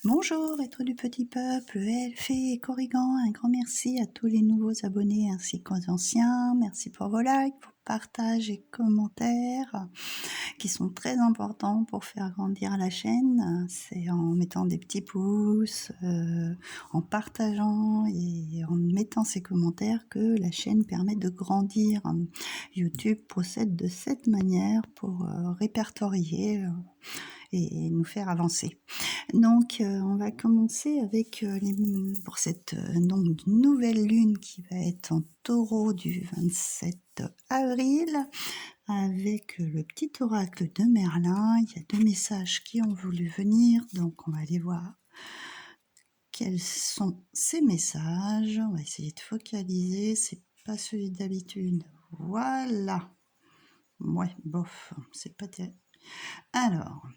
Bonjour, êtres du petit peuple, elfes et corrigans, un grand merci à tous les nouveaux abonnés ainsi qu'aux anciens. Merci pour vos likes, vos partages et commentaires qui sont très importants pour faire grandir la chaîne. C'est en mettant des petits pouces, en partageant et en mettant ces commentaires que la chaîne permet de grandir. YouTube procède de cette manière pour répertorier et nous faire avancer. Donc, on va commencer avec pour cette donc, nouvelle lune qui va être en taureau du 27 avril avec le petit oracle de Merlin. Il y a 2 messages qui ont voulu venir, donc on va aller voir quels sont ces messages. On va essayer de focaliser, c'est pas celui d'habitude. Voilà. Ouais, bof, c'est pas terrible. Alors,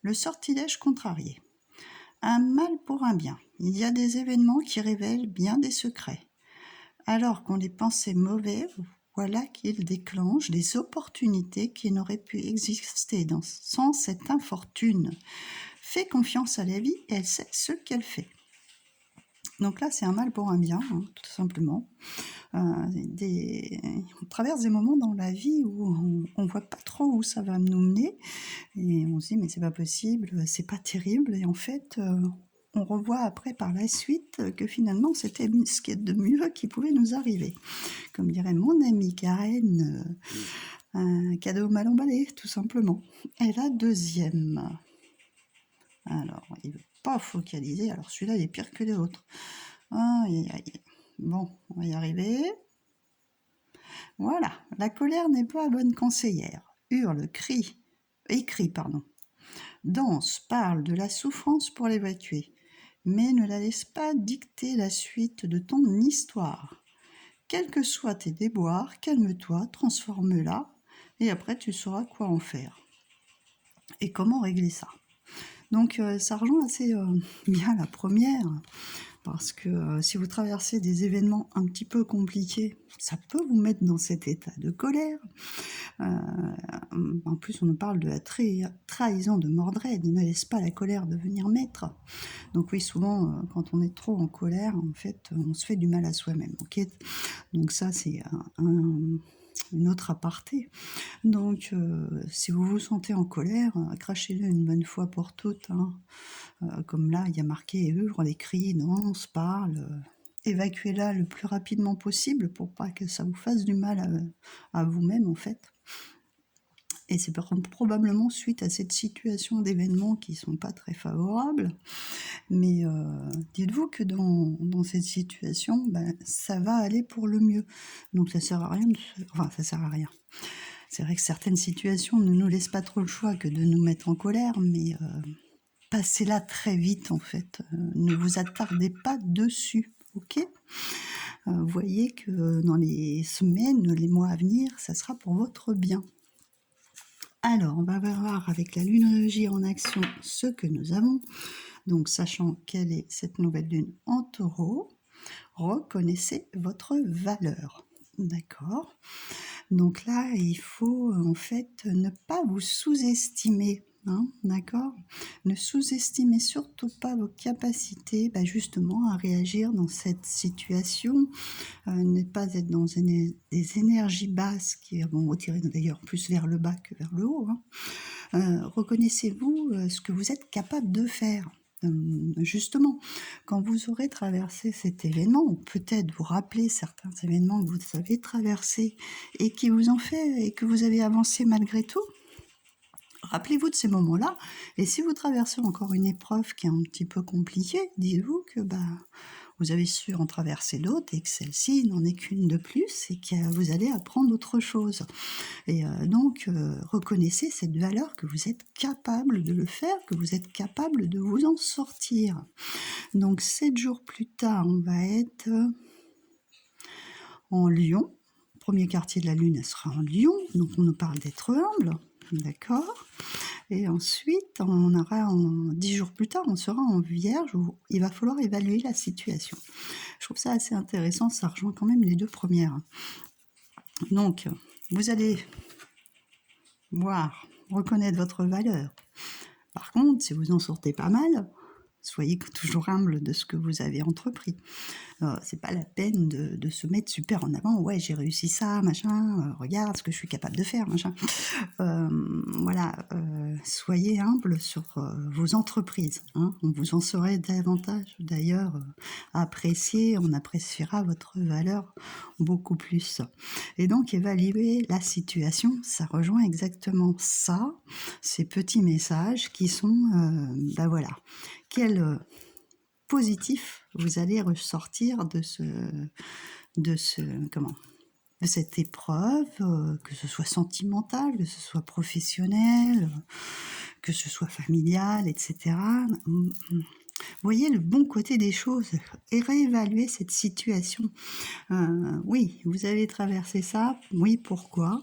le sortilège contrarié. Un mal pour un bien. Il y a des événements qui révèlent bien des secrets. Alors qu'on les pensait mauvais, voilà qu'ils déclenchent des opportunités qui n'auraient pu exister sans cette infortune. Fais confiance à la vie, elle sait ce qu'elle fait. Donc là, c'est un mal pour un bien, hein, tout simplement. On traverse des moments dans la vie où on ne voit pas trop où ça va nous mener, et on se dit mais c'est pas possible, c'est pas terrible, et en fait on revoit après par la suite que finalement c'était ce qui est de mieux qui pouvait nous arriver. Comme dirait mon amie Karen, un cadeau mal emballé, tout simplement. Et la deuxième, alors il ne veut pas focaliser, alors celui-là il est pire que les autres. Aïe, aïe. Bon, on va y arriver. Voilà, la colère n'est pas bonne conseillère. Hurle, crie, écrit, pardon. Danse, parle de la souffrance pour l'évacuer, mais ne la laisse pas dicter la suite de ton histoire. Quels que soient tes déboires, calme-toi, transforme-la, et après tu sauras quoi en faire. Et comment régler ça. Donc ça rejoint assez bien la première, parce que si vous traversez des événements un petit peu compliqués, ça peut vous mettre dans cet état de colère. En plus, on nous parle de la trahison de Mordred, ne laisse pas la colère devenir maître. Donc oui, souvent, quand on est trop en colère, en fait, on se fait du mal à soi-même. Okay, donc ça, c'est une autre aparté. Donc, si vous vous sentez en colère, crachez-le une bonne fois pour toutes. Hein. Comme là, il y a marqué « hurle, crie, danse, parle ». Évacuez-la le plus rapidement possible pour pas que ça vous fasse du mal à vous-même, en fait. Et c'est probablement suite à cette situation d'événements qui ne sont pas très favorables. Mais dites-vous que dans cette situation, ben, ça va aller pour le mieux. Donc ça sert à rien Enfin, ça sert à rien. C'est vrai que certaines situations ne nous laissent pas trop le choix que de nous mettre en colère, mais passez-la très vite, en fait. Ne vous attardez pas dessus, ok ? Voyez que dans les semaines, les mois à venir, ça sera pour votre bien. Alors, on va voir avec la lunologie en action ce que nous avons. Donc, sachant quelle est cette nouvelle lune en taureau, reconnaissez votre valeur. D'accord ? Donc là, il faut en fait ne pas vous sous-estimer. Hein, d'accord ? Ne sous-estimez surtout pas vos capacités justement à réagir dans cette situation, ne pas être dans des énergies basses qui vont vous tirer d'ailleurs plus vers le bas que vers le haut. Hein. Reconnaissez-vous ce que vous êtes capable de faire. Justement, quand vous aurez traversé cet événement, ou peut-être vous rappelez certains événements que vous avez traversés et qui vous ont fait et que vous avez avancé malgré tout, rappelez-vous de ces moments-là, et si vous traversez encore une épreuve qui est un petit peu compliquée, dites-vous que vous avez su en traverser d'autres et que celle-ci n'en est qu'une de plus et que vous allez apprendre autre chose. Et donc, reconnaissez cette valeur que vous êtes capable de le faire, que vous êtes capable de vous en sortir. Donc, 7 jours plus tard, on va être en Lion. Premier quartier de la Lune, elle sera en Lion, donc on nous parle d'être humble, d'accord ? Et ensuite, on aura 10 jours plus tard, on sera en Vierge où il va falloir évaluer la situation. Je trouve ça assez intéressant, ça rejoint quand même les 2 premières. Donc, vous allez reconnaître votre valeur. Par contre, si vous en sortez pas mal, Soyez toujours humble de ce que vous avez entrepris. C'est pas la peine de se mettre super en avant. Ouais, j'ai réussi ça, machin. Regarde ce que je suis capable de faire, machin. Voilà, soyez humble sur vos entreprises. Hein. On vous en saurait davantage d'ailleurs apprécier. On appréciera votre valeur beaucoup plus. Et donc évaluer la situation, ça rejoint exactement ça, ces petits messages qui sont, ben voilà, quel positif vous allez ressortir de cette épreuve, que ce soit sentimentale, que ce soit professionnelle, que ce soit familiale, etc. Voyez le bon côté des choses et réévaluer cette situation. Oui, vous avez traversé ça. Oui, pourquoi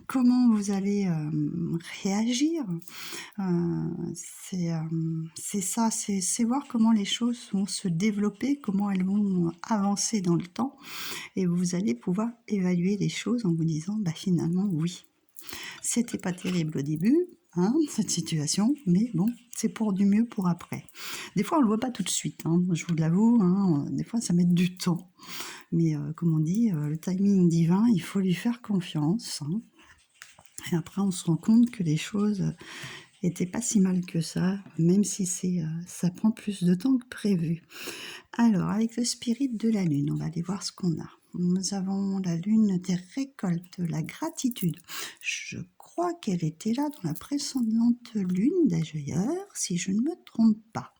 Comment vous allez réagir c'est ça, c'est voir comment les choses vont se développer, comment elles vont avancer dans le temps, et vous allez pouvoir évaluer les choses en vous disant, bah finalement oui, c'était pas terrible au début, hein, cette situation, mais bon, c'est pour du mieux pour après. Des fois on le voit pas tout de suite, hein, je vous l'avoue, hein, des fois ça met du temps, mais comme on dit, le timing divin, il faut lui faire confiance, hein. Et après on se rend compte que les choses était pas si mal que ça, même si ça prend plus de temps que prévu. Alors, avec le spirit de la lune, on va aller voir ce qu'on a. Nous avons la lune des récoltes, la gratitude. Je crois qu'elle était là dans la précédente lune d'ailleurs, si je ne me trompe pas.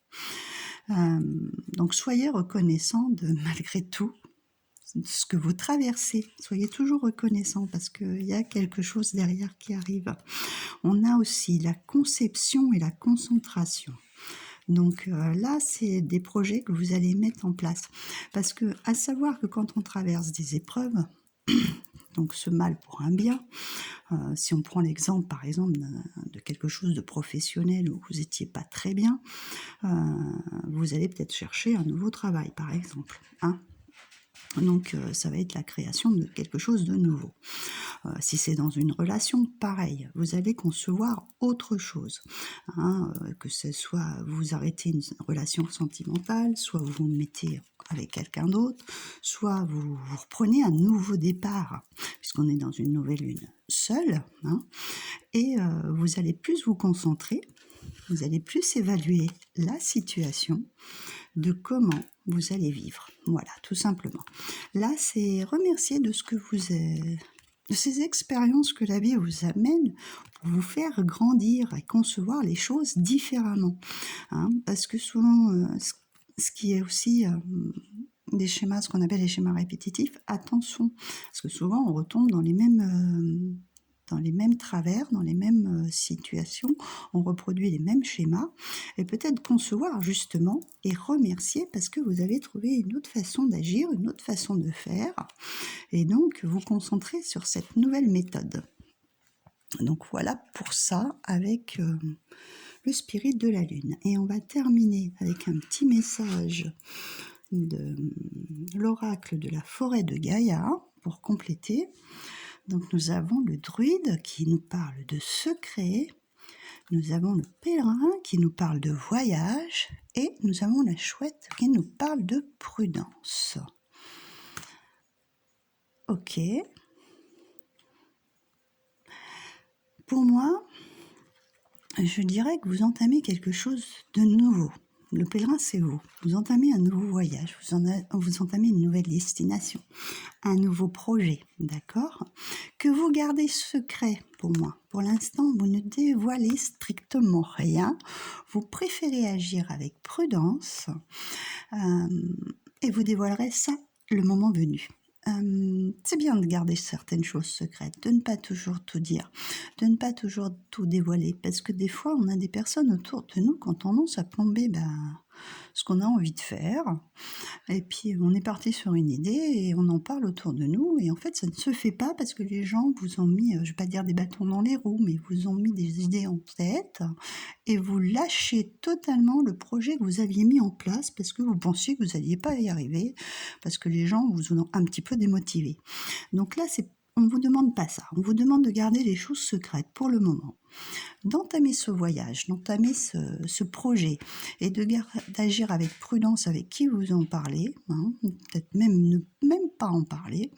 Donc, soyez reconnaissants de malgré tout ce que vous traversez. Soyez toujours reconnaissants parce qu'il y a quelque chose derrière qui arrive. On a aussi la conception et la concentration. Donc là, c'est des projets que vous allez mettre en place. Parce que, à savoir que quand on traverse des épreuves, donc ce mal pour un bien, si on prend l'exemple par exemple de quelque chose de professionnel où vous n'étiez pas très bien, vous allez peut-être chercher un nouveau travail par exemple. Hein. Donc ça va être la création de quelque chose de nouveau. Si c'est dans une relation, pareil, vous allez concevoir autre chose. Hein, que ce soit vous arrêtez une relation sentimentale, soit vous vous mettez avec quelqu'un d'autre, soit vous reprenez un nouveau départ, puisqu'on est dans une nouvelle lune seule, hein, et vous allez plus vous concentrer, vous allez plus évaluer la situation de comment vous allez vivre. Voilà, tout simplement. Là, c'est remercier de ce que vous êtes, de ces expériences que la vie vous amène pour vous faire grandir et concevoir les choses différemment. Hein, parce que souvent, ce qui est aussi des schémas, ce qu'on appelle les schémas répétitifs, attention, parce que souvent on retombe dans les mêmes travers, dans les mêmes situations, on reproduit les mêmes schémas, et peut-être concevoir justement et remercier parce que vous avez trouvé une autre façon d'agir, une autre façon de faire, et donc vous concentrer sur cette nouvelle méthode. Donc voilà pour ça avec le spirit de la lune. Et on va terminer avec un petit message de l'oracle de la forêt de Gaïa pour compléter. Donc nous avons le druide qui nous parle de secret, nous avons le pèlerin qui nous parle de voyage, et nous avons la chouette qui nous parle de prudence. Ok. Pour moi, je dirais que vous entamez quelque chose de nouveau. Le pèlerin, c'est vous. Vous entamez un nouveau voyage, vous entamez une nouvelle destination, un nouveau projet, d'accord? Que vous gardez secret pour moi. Pour l'instant, vous ne dévoilez strictement rien. Vous préférez agir avec prudence et vous dévoilerez ça le moment venu. C'est bien de garder certaines choses secrètes, de ne pas toujours tout dire, de ne pas toujours tout dévoiler, parce que des fois, on a des personnes autour de nous qui ont tendance à plomber ce qu'on a envie de faire, et puis on est parti sur une idée et on en parle autour de nous, et en fait ça ne se fait pas parce que les gens vous ont mis, je ne vais pas dire des bâtons dans les roues, mais vous ont mis des idées en tête, et vous lâchez totalement le projet que vous aviez mis en place parce que vous pensiez que vous n'alliez pas y arriver, parce que les gens vous ont un petit peu démotivé. Donc là, c'est on ne vous demande pas ça. On vous demande de garder les choses secrètes pour le moment, d'entamer ce voyage, d'entamer ce projet et d'agir avec prudence avec qui vous en parlez, hein, peut-être même ne même pas en parler,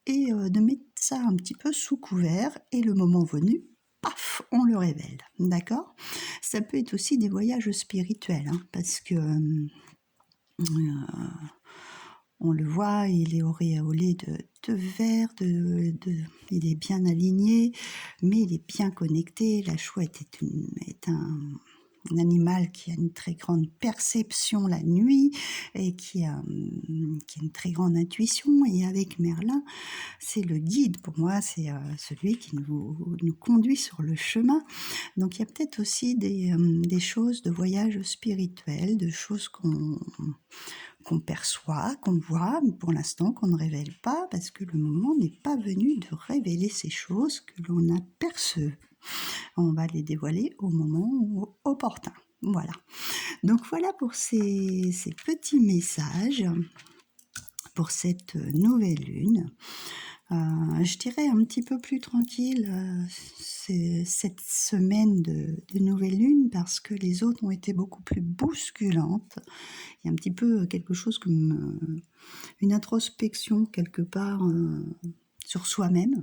et de mettre ça un petit peu sous couvert, et le moment venu, paf, on le révèle, d'accord? Ça peut être aussi des voyages spirituels, hein, parce que on le voit, il est auréolé de vert, il est bien aligné, mais il est bien connecté. La chouette est un animal qui a une très grande perception la nuit et qui a une très grande intuition. Et avec Merlin, c'est le guide pour moi, c'est celui qui nous conduit sur le chemin. Donc il y a peut-être aussi des choses de voyage spirituel, de choses qu'on perçoit, qu'on voit, mais pour l'instant qu'on ne révèle pas, parce que le moment n'est pas venu de révéler ces choses que l'on aperçoit. On va les dévoiler au moment opportun. Voilà. Donc voilà pour ces petits messages pour cette nouvelle lune. Je dirais un petit peu plus tranquille cette semaine de nouvelle lune, parce que les autres ont été beaucoup plus bousculantes. Il y a un petit peu quelque chose comme une introspection quelque part sur soi-même,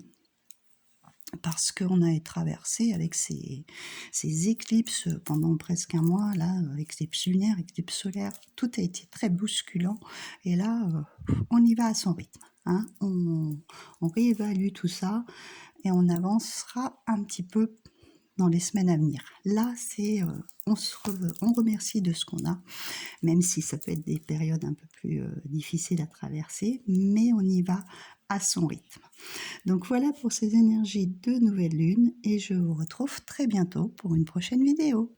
parce qu'on a traversé avec ces éclipses pendant presque un mois, là, éclipse lunaire, éclipse solaire, tout a été très bousculant, et là, on y va à son rythme. Hein, on réévalue tout ça, et on avancera un petit peu dans les semaines à venir. Là, c'est on remercie de ce qu'on a, même si ça peut être des périodes un peu plus difficiles à traverser, mais on y va à son rythme. Donc voilà pour ces énergies de nouvelle lune, et je vous retrouve très bientôt pour une prochaine vidéo.